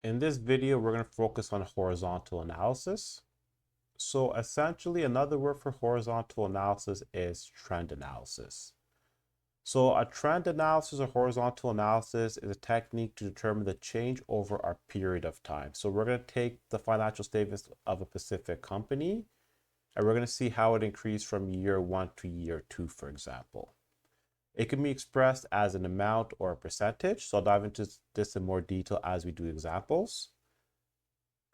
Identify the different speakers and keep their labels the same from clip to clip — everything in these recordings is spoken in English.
Speaker 1: In this video, we're going to focus on horizontal analysis. So essentially, another word for horizontal analysis is trend analysis. So a trend analysis or horizontal analysis is a technique to determine the change over a period of time. So we're going to take the financial statements of a specific company, and we're going to see how it increased from year one to year two, for example. It can be expressed as an amount or a percentage. So I'll dive into this in more detail as we do examples.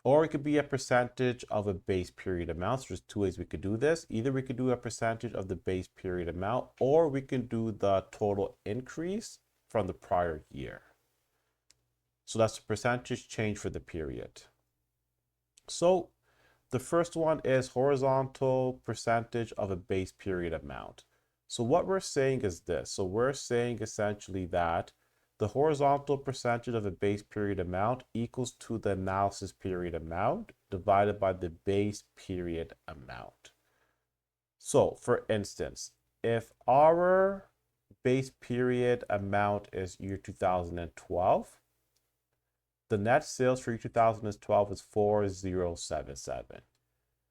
Speaker 1: Or it could be a percentage of a base period amount. So there's two ways we could do this. Either we could do a percentage of the base period amount, or we can do the total increase from the prior year. So that's the percentage change for the period. So the first one is horizontal percentage of a base period amount. So what we're saying is this. So we're saying essentially that the horizontal percentage of a base period amount equals to the analysis period amount divided by the base period amount. So for instance, if our base period amount is year 2012, the net sales for year 2012 is 4077.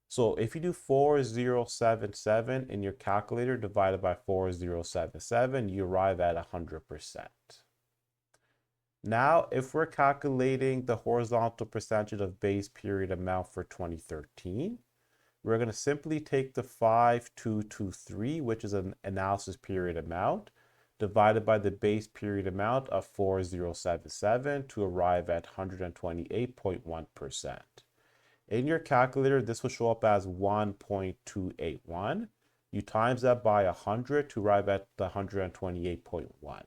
Speaker 1: So if you do 4077 in your calculator divided by 4077, you arrive at 100%. Now, if we're calculating the horizontal percentage of base period amount for 2013, we're going to simply take the 5223, which is an analysis period amount, divided by the base period amount of 4077 to arrive at 128.1%. In your calculator, this will show up as 1.281. You times that by 100 to arrive at the 128.1.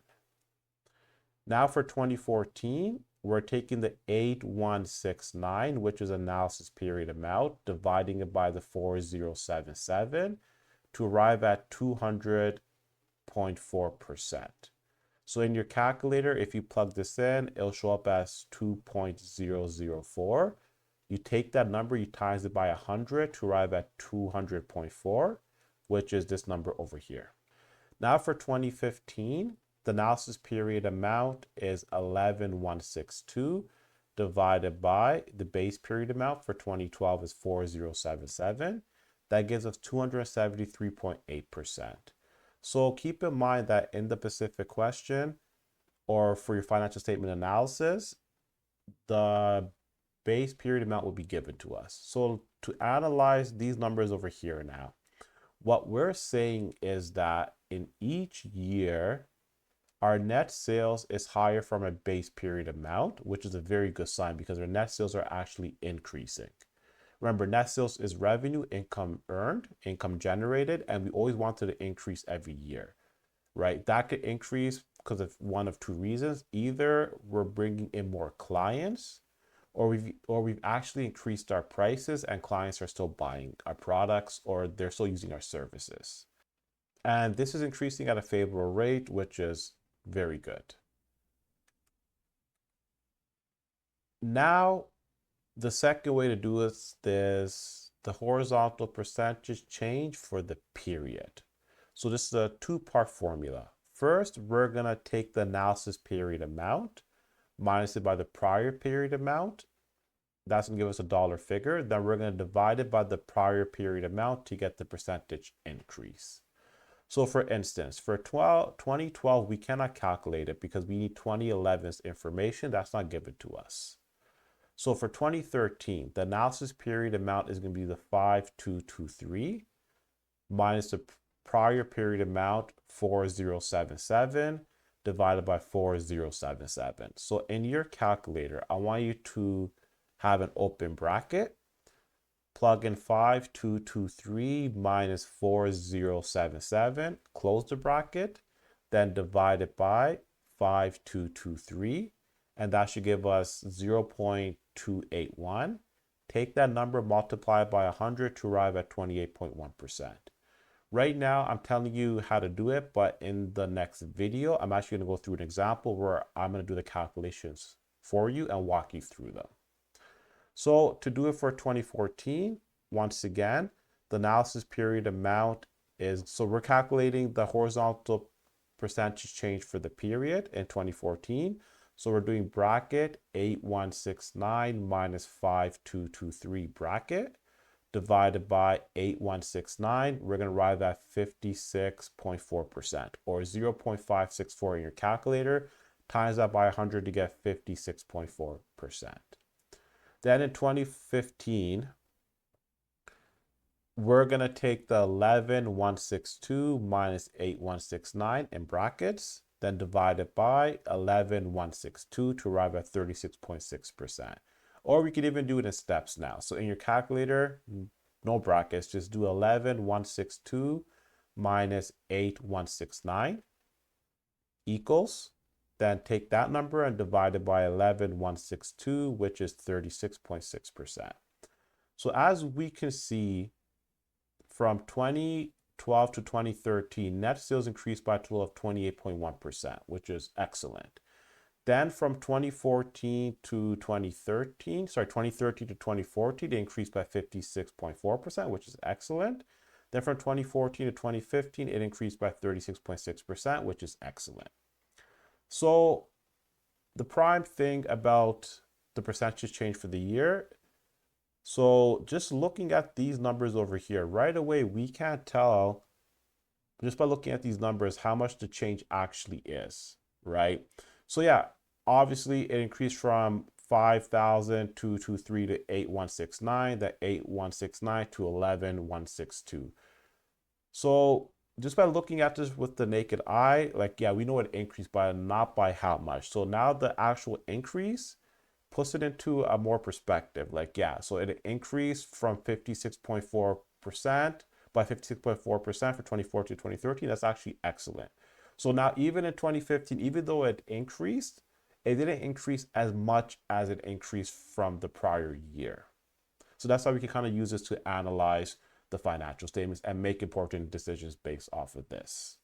Speaker 1: Now for 2014, we're taking the 8169, which is analysis period amount, dividing it by the 4077 to arrive at 200.4%. So in your calculator, if you plug this in, it'll show up as 2.004. You take that number, you times it by 100 to arrive at 200.4, which is this number over here. Now for 2015, the analysis period amount is 11162 divided by the base period amount for 2012 is 4077. That gives us 273.8%. So keep in mind that in the specific question or for your financial statement analysis, the base period amount will be given to us. So to analyze these numbers over here now, what we're saying is that in each year, our net sales is higher from a base period amount, which is a very good sign because our net sales are actually increasing. Remember, net sales is revenue, income earned, income generated, and we always wanted to increase every year, right? That could increase because of one of two reasons. Either we're bringing in more clients, or we've actually increased our prices and clients are still buying our products or they're still using our services. And this is increasing at a favorable rate, which is very good. Now, the second way to do this is the horizontal percentage change for the period. So this is a two-part formula. First, we're going to take the analysis period amount, minus it by the prior period amount. That's going to give us a dollar figure. Then we're going to divide it by the prior period amount to get the percentage increase. So for instance, for 2012, we cannot calculate it because we need 2011's information. That's not given to us. So for 2013, the analysis period amount is going to be the 5223 minus the prior period amount 4077 divided by 4077. So in your calculator, I want you to have an open bracket. Plug in 5223 minus 4077, close the bracket, then divide it by 5223, and that should give us 0.281. Take that number, multiply it by 100 to arrive at 28.1%. Right now, I'm telling you how to do it, but in the next video, I'm actually going to go through an example where I'm going to do the calculations for you and walk you through them. So to do it for 2014, once again, the analysis period amount is, so we're calculating the horizontal percentage change for the period in 2014. So we're doing bracket 8169 minus 5223 bracket divided by 8169. We're going to arrive at 56.4% or 0.564 in your calculator. Times that by 100 to get 56.4%. Then in 2015, we're going to take the 11,162 minus 8,169 in brackets, then divide it by 11,162 to arrive at 36.6%. Or we could even do it in steps now. So in your calculator, no brackets, just do 11,162 minus 8,169 equals, then take that number and divide it by 11,162, which is 36.6%. So as we can see, from 2012 to 2013, net sales increased by a total of 28.1%, which is excellent. Then from 2013 to 2014, they increased by 56.4%, which is excellent. Then from 2014 to 2015, it increased by 36.6%, which is excellent. So the prime thing about the percentage change for the year, so just looking at these numbers over here, right away, we can't tell just by looking at these numbers how much the change actually is, right? So yeah, obviously it increased from 5,223 to 8,169, that 8,169 to 11,162. So just by looking at this with the naked eye, like, yeah, we know it increased, but not by how much. So now the actual increase puts it into a more perspective. Like, yeah, so it increased from 56.4% by 56.4% for 2014 to 2013. That's actually excellent. So now even in 2015, even though it increased, it didn't increase as much as it increased from the prior year. So that's how we can kind of use this to analyze the financial statements and make important decisions based off of this.